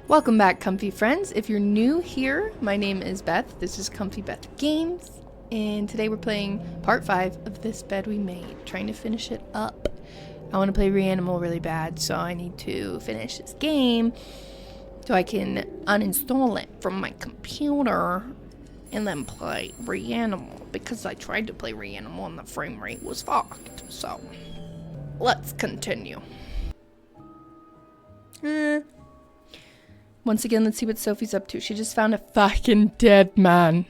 Welcome back, Comfy Friends. If you're new here, my name is Beth. This is Comfy Beth Games, and today we're playing part 5 of This Bed We Made, trying to finish it up. I want to play Reanimal really bad, so I need to finish this game so I can uninstall it from my computer and then play Reanimal, because I tried to play Reanimal and the frame rate was fucked. So, let's continue. Once again, let's see what Sophie's up to. She just found a fucking dead man.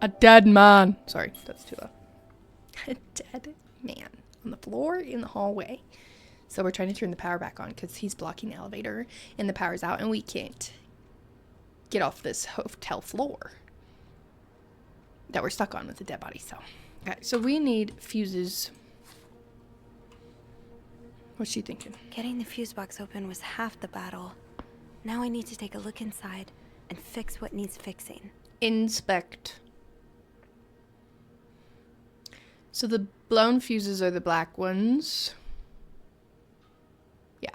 A dead man. Sorry, that's too loud. A dead man on the floor in the hallway. So we're trying to turn the power back on because he's blocking the elevator and the power's out and we can't get off this hotel floor that we're stuck on with the dead body. So, okay, so we need fuses. What's she thinking? Getting the fuse box open was half the battle. Now I need to take a look inside and fix what needs fixing. Inspect. So the blown fuses are the black ones. Yeah.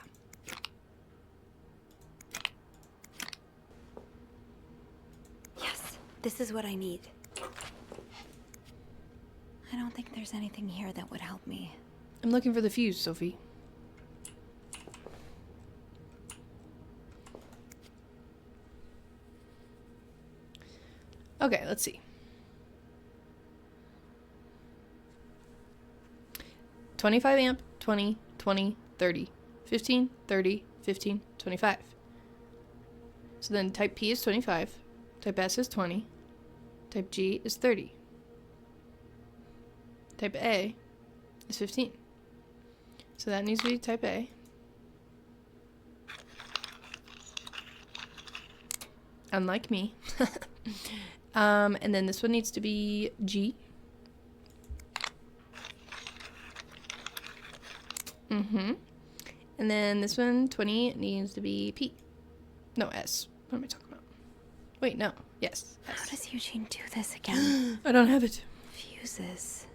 Yes, this is what I need. I don't think there's anything here that would help me. I'm looking for the fuse, Sophie. Okay, let's see. 25 amp, 20, 20, 30, 15, 30, 15, 25. So then type P is 25, type S is 20, type G is 30, type A is 15. So that needs to be type A. Unlike me. And then this one needs to be G. And then this one, 20, needs to be P. No, S. What am I talking about? Wait, no. Yes. S. How does Eugene do this again? I don't have it. Fuses.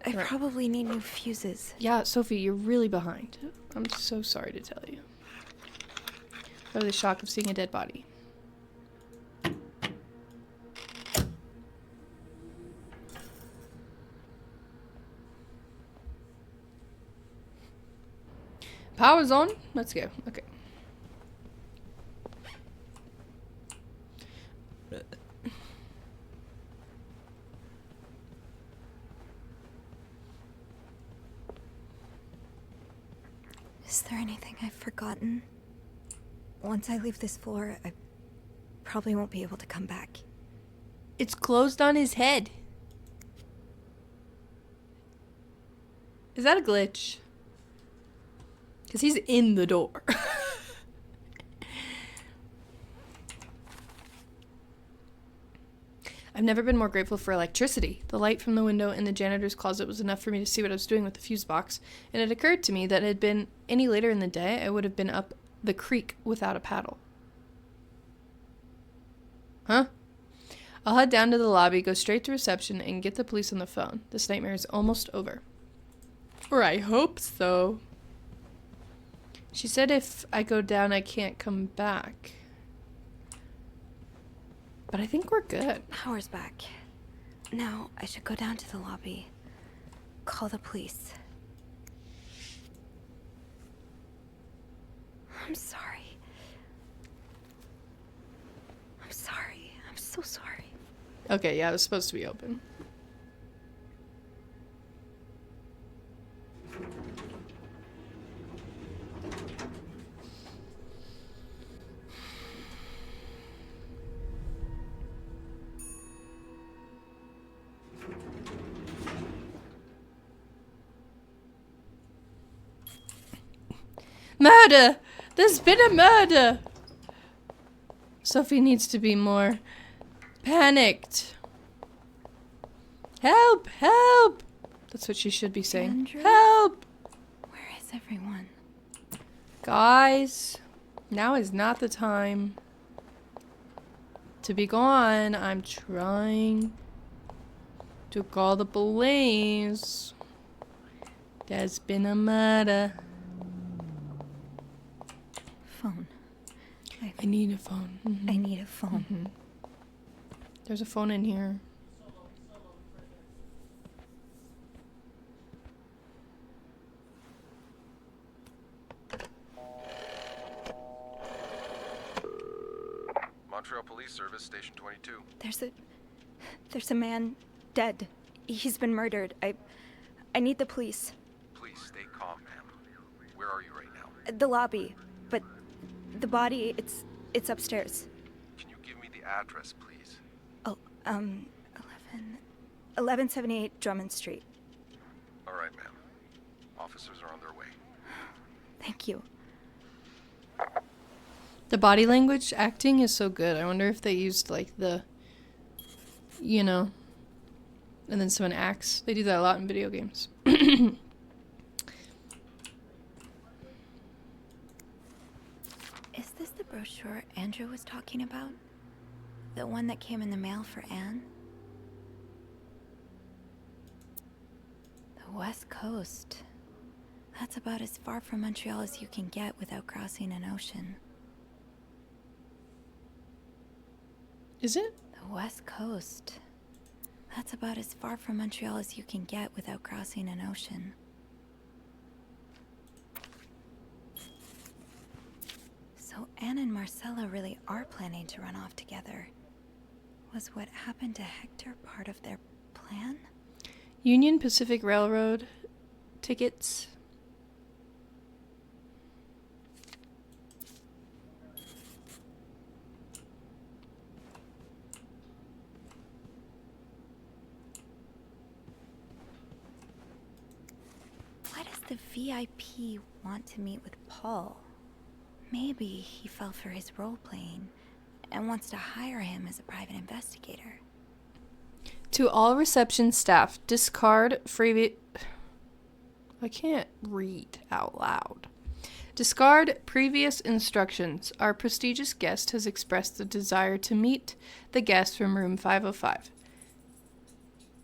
I Right. probably need new fuses. Yeah, Sophie, you're really behind. I'm so sorry to tell you. Over the shock of seeing a dead body. Power's on. Let's go. Okay. Is there anything I've forgotten? Once I leave this floor, I probably won't be able to come back. It's closed on his head. Is that a glitch? Because he's in the door. I've never been more grateful for electricity. The light from the window in the janitor's closet was enough for me to see what I was doing with the fuse box, and it occurred to me that had it been any later in the day, I would have been up the creek without a paddle. Huh? I'll head down to the lobby, go straight to reception, and get the police on the phone. This nightmare is almost over. Or I hope so. She said if I go down, I can't come back. But I think we're good. Power's back. Now I should go down to the lobby. Call the police. I'm sorry. I'm sorry. I'm so sorry. Okay, yeah, it was supposed to be open. Murder! There's been a murder! Sophie needs to be more panicked. Help! Help! That's what she should be saying. Andrew? Help! Where is everyone? Guys, now is not the time to be gone. I'm trying to call the police. There's been a murder. Phone. I need a phone. I need a phone. There's a phone in here. Montreal Police Service, Station 22. There's a man dead. He's been murdered. I need the police. Please stay calm, ma'am. Where are you right now? The lobby, but the body, it's upstairs. Can you give me the address, please? Oh, 1178 Drummond Street. All right, ma'am. Officers are on their way. Thank you. The body language acting is so good. I wonder if they used like the, you know, and then someone acts. They do that a lot in video games. Is this the brochure Andrew was talking about? The one that came in the mail for Anne? The West Coast. That's about as far from Montreal as you can get without crossing an ocean. Is it? The West Coast. That's about as far from Montreal as you can get without crossing an ocean. So Anne and Marcella really are planning to run off together. Was what happened to Hector part of their plan? Union Pacific Railroad tickets. Why does the VIP want to meet with Paul? Maybe he fell for his role-playing and wants to hire him as a private investigator. To all reception staff, discard freebie. I can't read out loud. Discard previous instructions. Our prestigious guest has expressed the desire to meet the guest from room 505.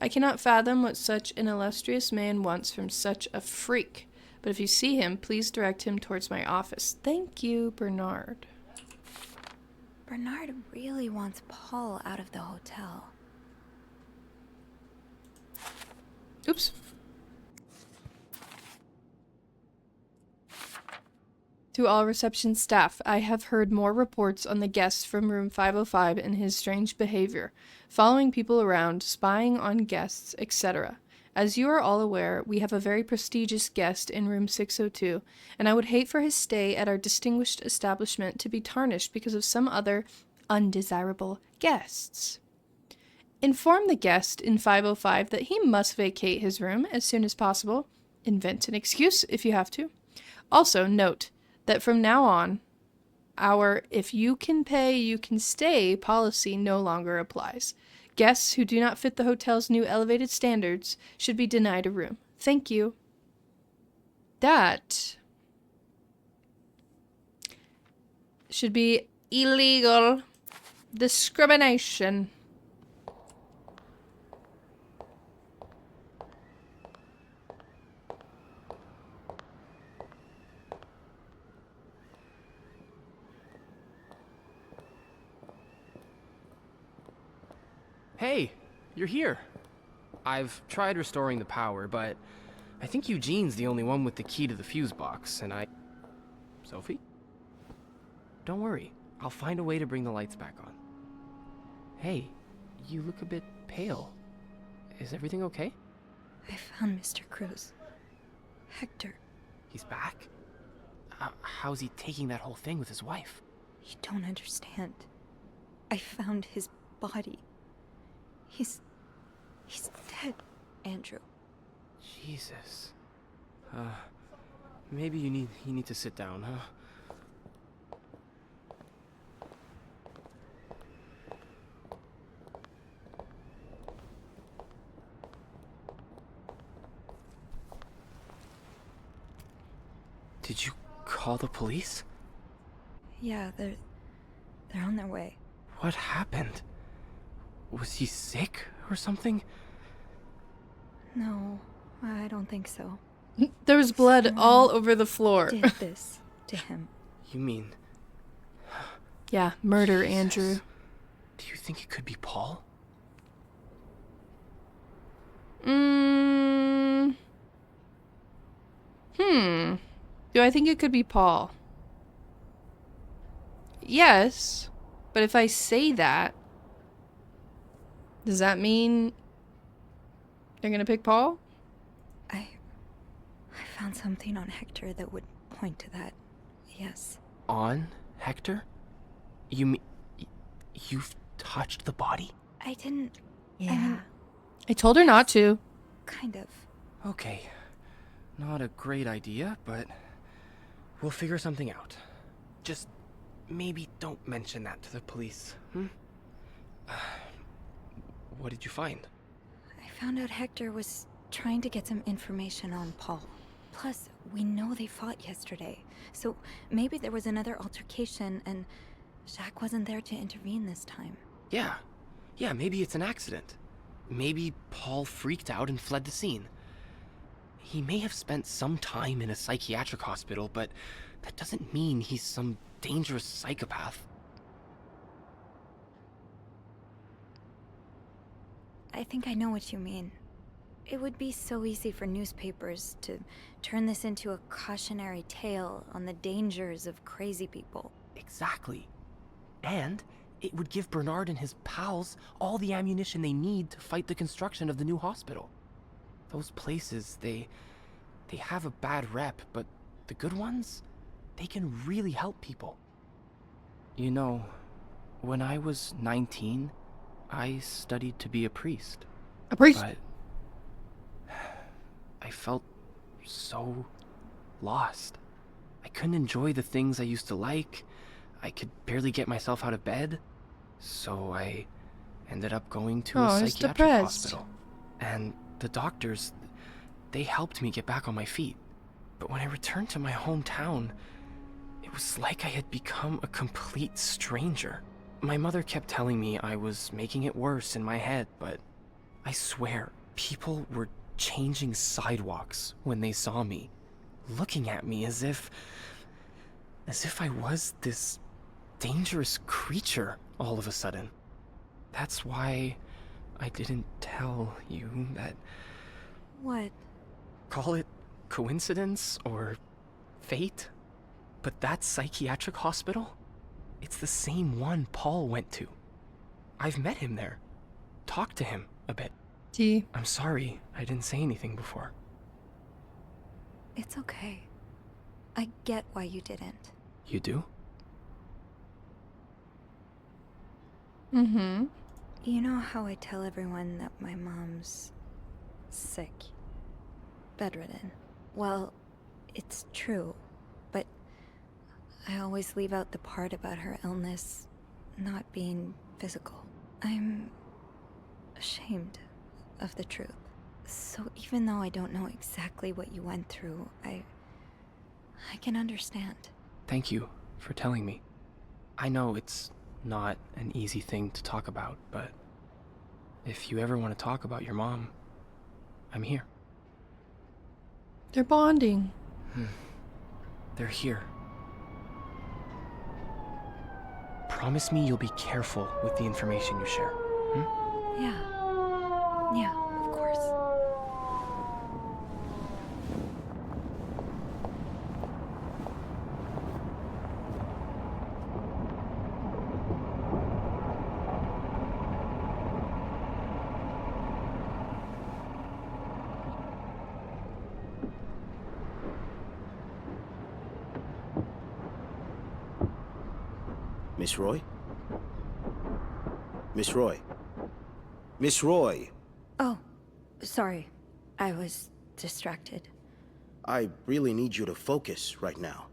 I cannot fathom what such an illustrious man wants from such a freak. But if you see him, please direct him towards my office. Thank you, Bernard. Bernard really wants Paul out of the hotel. Oops. To all reception staff, I have heard more reports on the guest from room 505 and his strange behavior, following people around, spying on guests, etc. As you are all aware, we have a very prestigious guest in room 602, and I would hate for his stay at our distinguished establishment to be tarnished because of some other undesirable guests. Inform the guest in 505 that he must vacate his room as soon as possible. Invent an excuse if you have to. Also, note that from now on, our "if you can pay, you can stay" policy no longer applies. Guests who do not fit the hotel's new elevated standards should be denied a room. Thank you. That should be illegal discrimination. Hey, you're here. I've tried restoring the power, but I think Eugene's the only one with the key to the fuse box, and Sophie? Don't worry, I'll find a way to bring the lights back on. Hey, you look a bit pale. Is everything okay? I found Mr. Cruz. Hector. He's back? How's he taking that whole thing with his wife? You don't understand. I found his body. He's dead, Andrew. Jesus. Maybe you need to sit down, huh? Did you call the police? Yeah, they're on their way. What happened? Was he sick or something? No, I don't think so. There was blood Someone all over the floor. Did this to him. You mean Yeah, murder, Jesus. Andrew. Do you think it could be Paul? Do I think it could be Paul? Yes, but if I say that, does that mean they're gonna pick Paul? I found something on Hector that would point to that. Yes. On Hector? You mean you've touched the body? I didn't. Yeah. I mean, I told her not to. kind of. Okay. Not a great idea, but we'll figure something out. Just maybe don't mention that to the police, What did you find? I found out Hector was trying to get some information on Paul. Plus, we know they fought yesterday. So maybe there was another altercation and Jack wasn't there to intervene this time. Yeah, maybe it's an accident. Maybe Paul freaked out and fled the scene. He may have spent some time in a psychiatric hospital, but that doesn't mean he's some dangerous psychopath. I think I know what you mean. It would be so easy for newspapers to turn this into a cautionary tale on the dangers of crazy people. Exactly. And it would give Bernard and his pals all the ammunition they need to fight the construction of the new hospital. Those places, they have a bad rep, but the good ones, they can really help people. You know, when I was 19, I studied to be a priest. A priest? But I felt so lost. I couldn't enjoy the things I used to like. I could barely get myself out of bed. So I ended up going to a he's psychiatric depressed. hospital. And the doctors, they helped me get back on my feet. But when I returned to my hometown, it was like I had become a complete stranger. My mother kept telling me I was making it worse in my head, but I swear, people were changing sidewalks when they saw me, looking at me as if I was this dangerous creature all of a sudden. That's why I didn't tell you that. What? Call it coincidence or fate, but that psychiatric hospital, it's the same one Paul went to. I've met him there, talked to him a bit. T. I'm sorry I didn't say anything before. It's okay. I get why you didn't. You do? Mm-hmm. You know how I tell everyone that my mom's sick, bedridden? Well, it's true, but I always leave out the part about her illness not being physical. I'm ashamed of the truth. So even though I don't know exactly what you went through, I can understand. Thank you for telling me. I know it's not an easy thing to talk about, but if you ever want to talk about your mom, I'm here. They're bonding. They're here. Promise me you'll be careful with the information you share. Yeah. Yeah, of course. Miss Roy? Miss Roy? Miss Roy! Oh, sorry. I was distracted. I really need you to focus right now.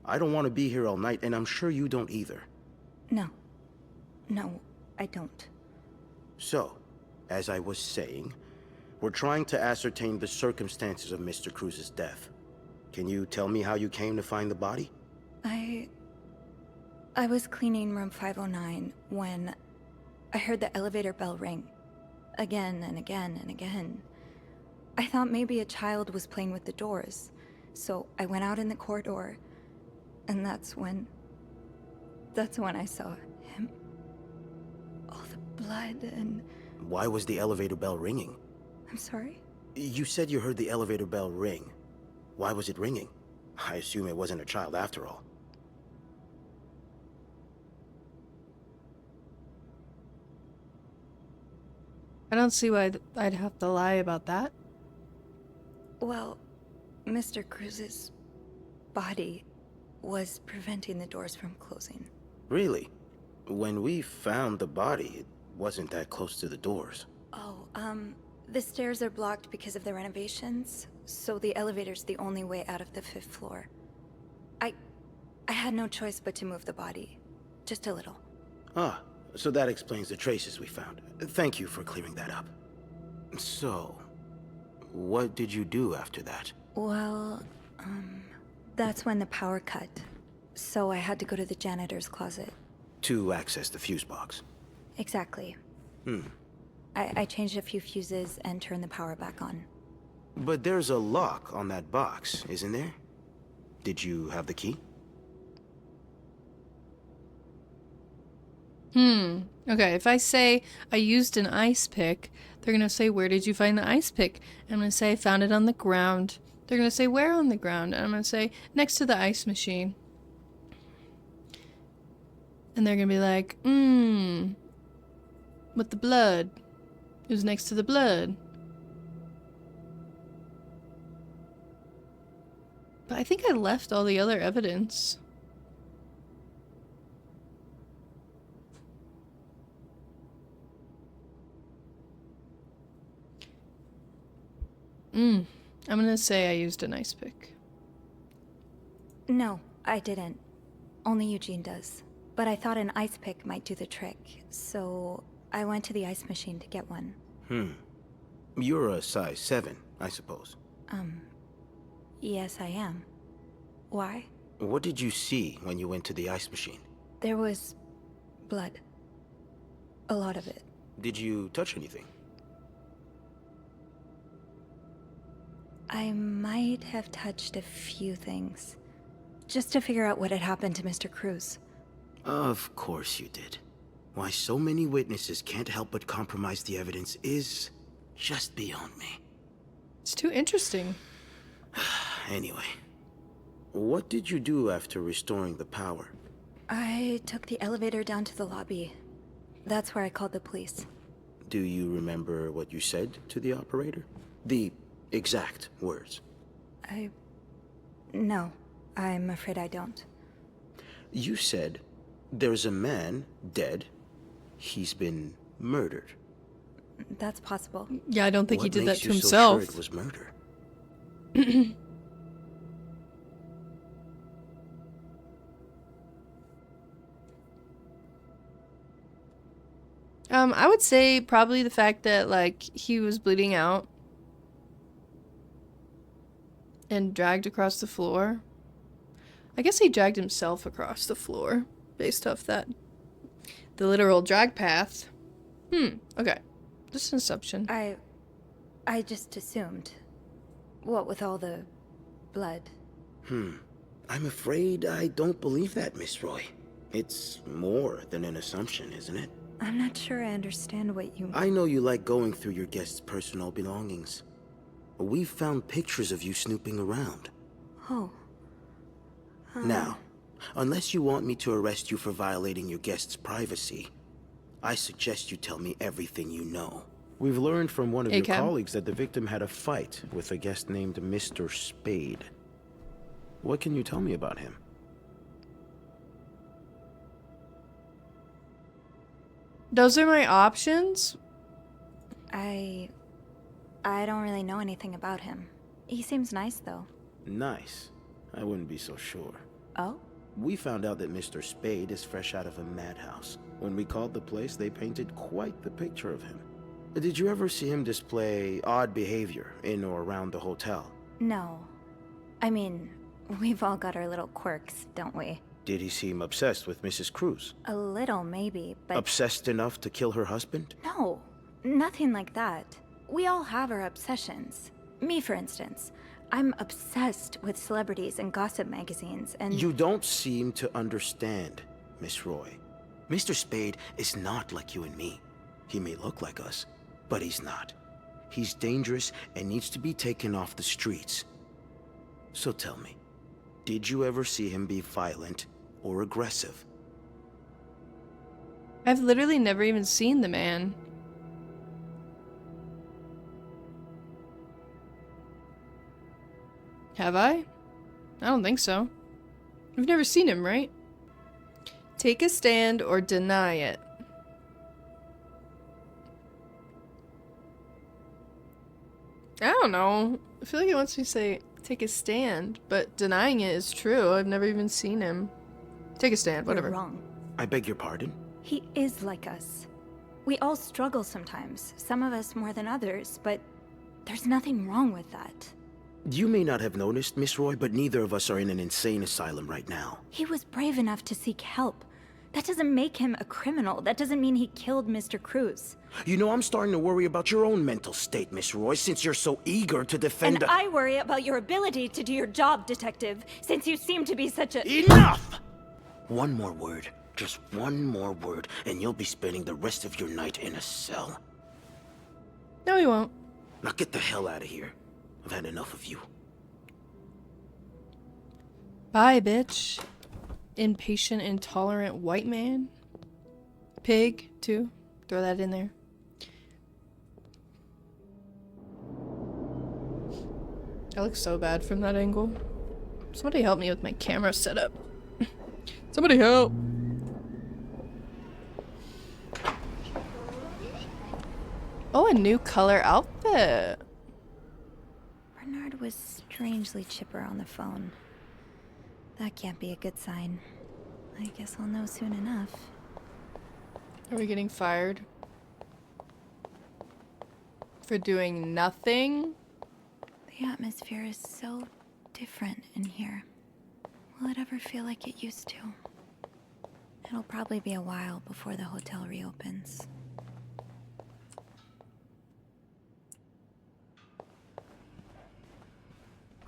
I don't want to be here all night, and I'm sure you don't either. No. No, I don't. So, as I was saying, we're trying to ascertain the circumstances of Mr. Cruz's death. Can you tell me how you came to find the body? I was cleaning room 509 when I heard the elevator bell ring. Again and again and again. I thought maybe a child was playing with the doors, so I went out in the corridor, and that's when That's when I saw him. All the blood and... Why was the elevator bell ringing? I'm sorry? You said you heard the elevator bell ring. Why was it ringing? I assume it wasn't a child after all. I don't see why I'd have to lie about that. Well, Mr. Cruz's body was preventing the doors from closing. Really? When we found the body, it wasn't that close to the doors. Oh, the stairs are blocked because of the renovations, so the elevator's the only way out of the 5th floor. I had no choice but to move the body. Just a little. Ah, so that explains the traces we found. Thank you for clearing that up. So, what did you do after that? Well, that's when the power cut. So I had to go to the janitor's closet. To access the fuse box. Exactly. I changed a few fuses and turned the power back on. But there's a lock on that box, isn't there? Did you have the key? Okay, if I say I used an ice pick, they're gonna say, where did you find the ice pick? I'm gonna say I found it on the ground. They're gonna say, where on the ground? And I'm gonna say, next to the ice machine. And they're gonna be like, with the blood. It was next to the blood. But I think I left all the other evidence. I'm gonna say I used an ice pick. No, I didn't. Only Eugene does. But I thought an ice pick might do the trick, so I went to the ice machine to get one. You're a size 7, I suppose. Yes, I am. Why? What did you see when you went to the ice machine? There was blood. A lot of it. Did you touch anything? I might have touched a few things. Just to figure out what had happened to Mr. Cruz. Of course you did. Why so many witnesses can't help but compromise the evidence is just beyond me. It's too interesting. Anyway, what did you do after restoring the power? I took the elevator down to the lobby. That's where I called the police. Do you remember what you said to the operator? The exact words. No, I'm afraid I don't. You said, there's a man dead. He's been murdered. That's possible. Yeah, I don't think he What did that makes to you himself. So sure it was murder? I would say probably the fact that, like, he was bleeding out and dragged across the floor. I guess he dragged himself across the floor based off that. The literal drag path. Okay. Just an assumption. I just assumed. What with all the blood? I'm afraid I don't believe that, Miss Roy. It's more than an assumption, isn't it? I'm not sure I understand what you... I know you like going through your guests' personal belongings. We've found pictures of you snooping around. Oh. Now, unless you want me to arrest you for violating your guests' privacy, I suggest you tell me everything you know. We've learned from one of your colleagues that the victim had a fight with a guest named Mr. Spade. What can you tell me about him? Those are my options? I don't really know anything about him. He seems nice, though. Nice. I wouldn't be so sure. Oh? We found out that Mr. Spade is fresh out of a madhouse. When we called the place, they painted quite the picture of him. Did you ever see him display odd behavior in or around the hotel? No. I mean, we've all got our little quirks, don't we? Did he seem obsessed with Mrs. Cruz? A little, maybe, but... Obsessed enough to kill her husband? No, nothing like that. We all have our obsessions. Me, for instance. I'm obsessed with celebrities and gossip magazines, and... You don't seem to understand. Miss Roy. Mr. Spade is not like you and me. He may look like us, but he's not. He's dangerous and needs to be taken off the streets. So tell me, did you ever see him be violent or aggressive? I've literally never even seen the man. Have I? I don't think so. I've never seen him, right? Take a stand or deny it. I don't know. I feel like it wants me to say take a stand, but denying it is true. I've never even seen him. Take a stand, whatever. You're wrong. I beg your pardon? He is like us. We all struggle sometimes, some of us more than others, but there's nothing wrong with that. You may not have noticed, Miss Roy, but neither of us are in an insane asylum right now. He was brave enough to seek help. That doesn't make him a criminal. That doesn't mean he killed Mr. Cruz. You know, I'm starting to worry about your own mental state, Miss Roy, since you're so eager to defend And I worry about your ability to do your job, Detective, since you seem to be such a— Enough! One more word, just one more word, and you'll be spending the rest of your night in a cell. No, he won't. Now get the hell out of here. I've had enough of you. Bye, bitch. Impatient, intolerant white man. Pig, too. Throw that in there. I look so bad from that angle. Somebody help me with my camera setup. Somebody help. Oh, a new color outfit. Bernard was strangely chipper on the phone. That can't be a good sign. I guess I'll know soon enough. Are we getting fired? For doing nothing? The atmosphere is so different in here. Will it ever feel like it used to? It'll probably be a while before the hotel reopens.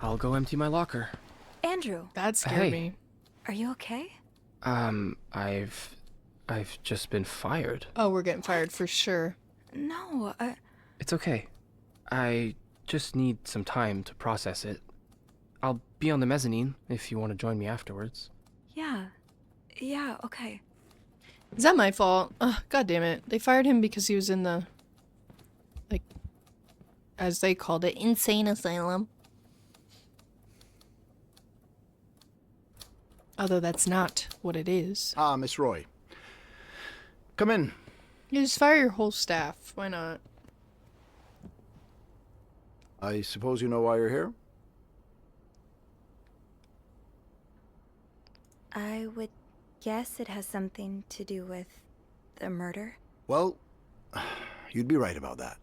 I'll go empty my locker. Andrew, That scared Hey. me. are you okay? I've just been fired. Oh, we're getting fired for sure. No, It's okay. I just need some time to process it. I'll be on the mezzanine if you want to join me afterwards. yeah, okay. Is that my fault? Ugh, God damn it. They fired him because he was in the, like, as they called it, insane asylum. Although that's not what it is. Ah, Miss Roy. Come in. You just fire your whole staff. Why not? I suppose you know why you're here? I would guess it has something to do with the murder. Well, you'd be right about that.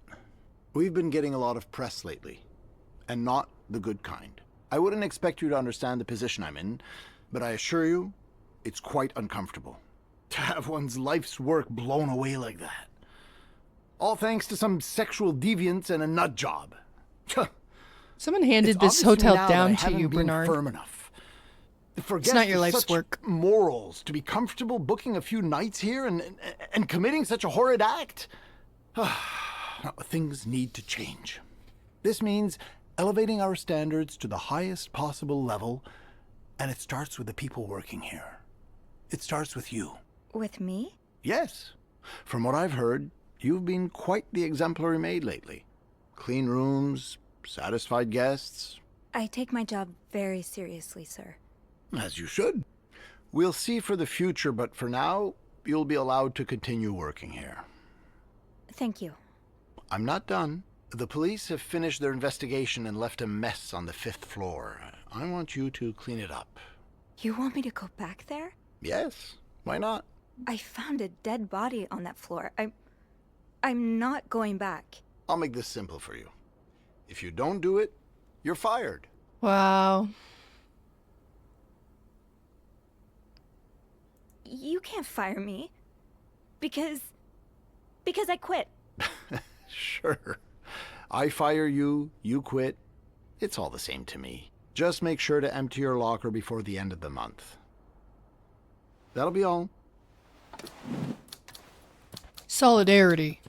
We've been getting a lot of press lately, and not the good kind. I wouldn't expect you to understand the position I'm in, but I assure you, it's quite uncomfortable. To have one's life's work blown away like that. All thanks to some sexual deviance and a nut job. Someone handed It's this obvious hotel now that I down to haven't you, been Bernard. firm enough. For It's not your guests with life's such work. morals to be comfortable booking a few nights here and committing such a horrid act. Things need to change. This means elevating our standards to the highest possible level, and it starts with the people working here. It starts with you. With me? Yes. From what I've heard, you've been quite the exemplary maid lately. Clean rooms, satisfied guests. I take my job very seriously, sir. As you should. We'll see for the future, but for now, you'll be allowed to continue working here. Thank you. I'm not done. The police have finished their investigation and left a mess on the 5th floor. I want you to clean it up. You want me to go back there? Yes, why not? I found a dead body on that floor. I'm not going back. I'll make this simple for you. If you don't do it, you're fired. Wow. You can't fire me. Because I quit. Sure. I fire you, you quit. It's all the same to me. Just make sure to empty your locker before the end of the month. That'll be all. Solidarity.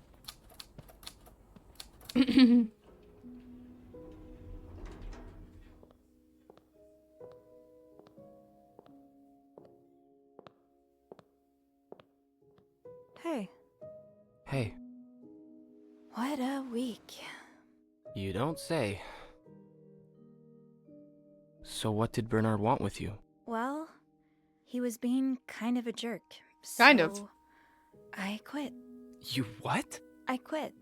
Hey, Hey, what a week. you don't say. So what did Bernard want with you? Well, he was being kind of a jerk. Kind of. So I quit. You what? I quit.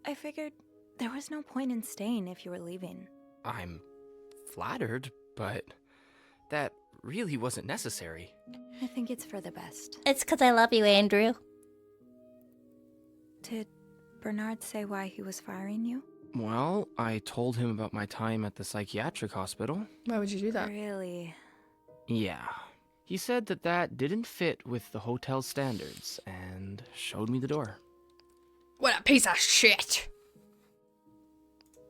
I figured there was no point in staying if you were leaving. I'm flattered, but that really wasn't necessary. I think it's for the best. It's because I love you, Andrew. Did Bernard say why he was firing you? Well, I told him about my time at the psychiatric hospital. Why would you do that? Really? Yeah. He said that that didn't fit with the hotel's standards and showed me the door. What a piece of shit!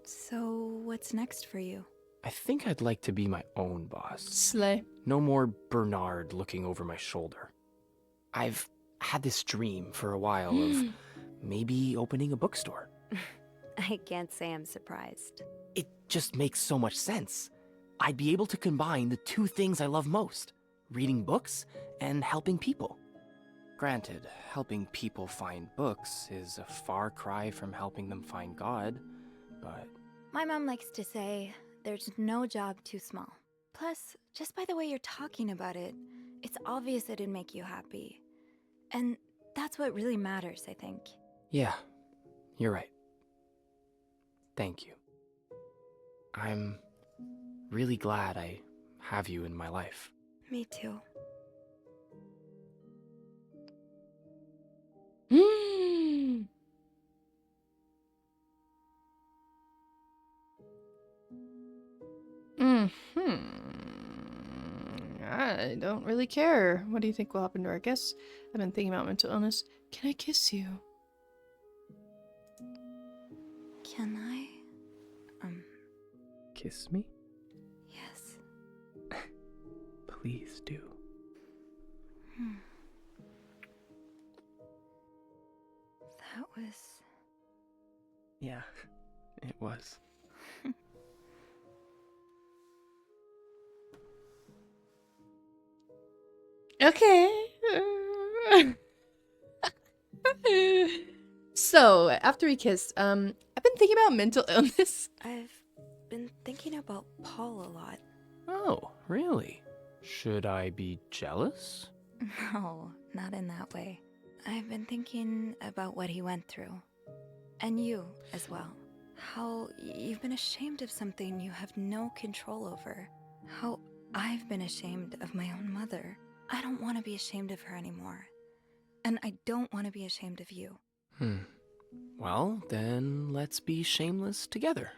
So, what's next for you? I think I'd like to be my own boss. Slay. No more Bernard looking over my shoulder. I've had this dream for a while of maybe opening a bookstore. I can't say I'm surprised. It just makes so much sense. I'd be able to combine the two things I love most, reading books and helping people. Granted, helping people find books is a far cry from helping them find God, but... My mom likes to say, there's no job too small. Plus, just by the way you're talking about it, it's obvious it'd make you happy. And that's what really matters, I think. Yeah, you're right. Thank you. I'm really glad I have you in my life. Me too. I don't really care. What do you think will happen to her? I guess I've been thinking about mental illness. Can I kiss you? Can I? Kiss me? Yes. Please do. That was... Yeah, it was. Okay. So, after we kissed, I've been thinking about mental illness. I've been thinking about Paul a lot. Oh, really? Should I be jealous? No, not in that way. I've been thinking about what he went through. And you as well. How you've been ashamed of something you have no control over. How I've been ashamed of my own mother. I don't want to be ashamed of her anymore. And I don't want to be ashamed of you. Well, then let's be shameless together.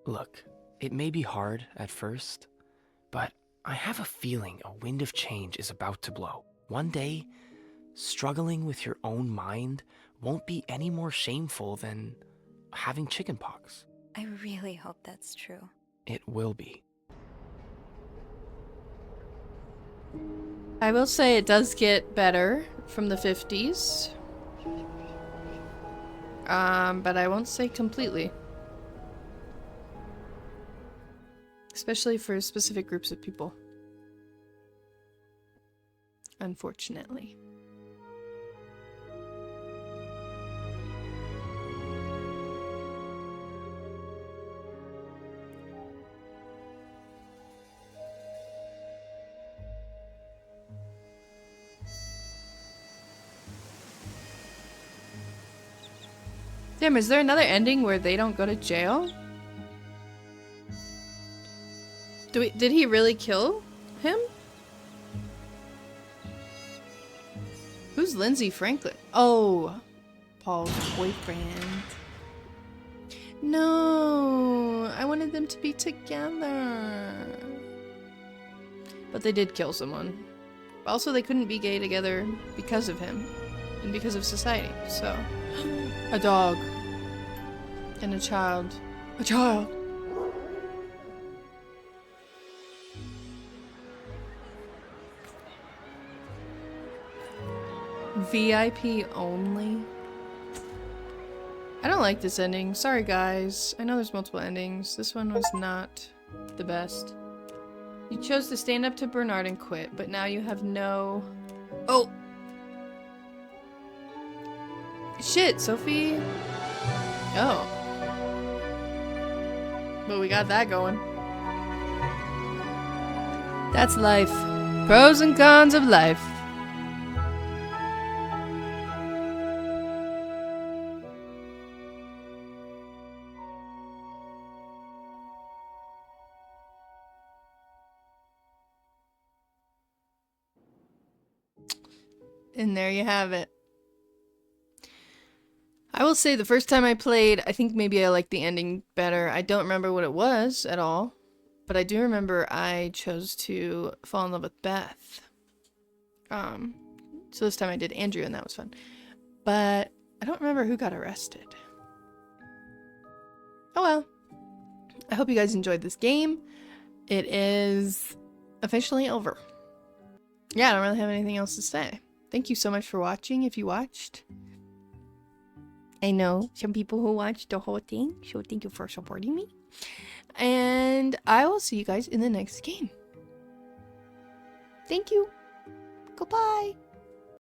Look, it may be hard at first, but I have a feeling a wind of change is about to blow. One day, struggling with your own mind won't be any more shameful than having chickenpox. I really hope that's true. It will be. I will say it does get better from the 50s. But I won't say completely. Especially for specific groups of people. Unfortunately. Damn, is there another ending where they don't go to jail? Did he really kill him? Who's Lindsay Franklin? Oh, Paul's boyfriend. No, I wanted them to be together. But they did kill someone. Also, they couldn't be gay together because of him and because of society, so... A dog. And a child. A child! VIP only. I don't like this ending. Sorry, guys. I know there's multiple endings. This one was not the best. You chose to stand up to Bernard and quit, but now you have no... Oh! Shit, Sophie. Oh. But we got that going. That's life. Pros and cons of life. And there you have it. I will say the first time I played, I think maybe I liked the ending better. I don't remember what it was at all, but I do remember I chose to fall in love with Beth. So this time I did Andrew, and that was fun. But I don't remember who got arrested. Oh well. I hope you guys enjoyed this game. It is officially over. Yeah, I don't really have anything else to say. Thank you so much for watching, if you watched. I know some people who watched the whole thing, so thank you for supporting me. And I will see you guys in the next game. Thank you. Goodbye.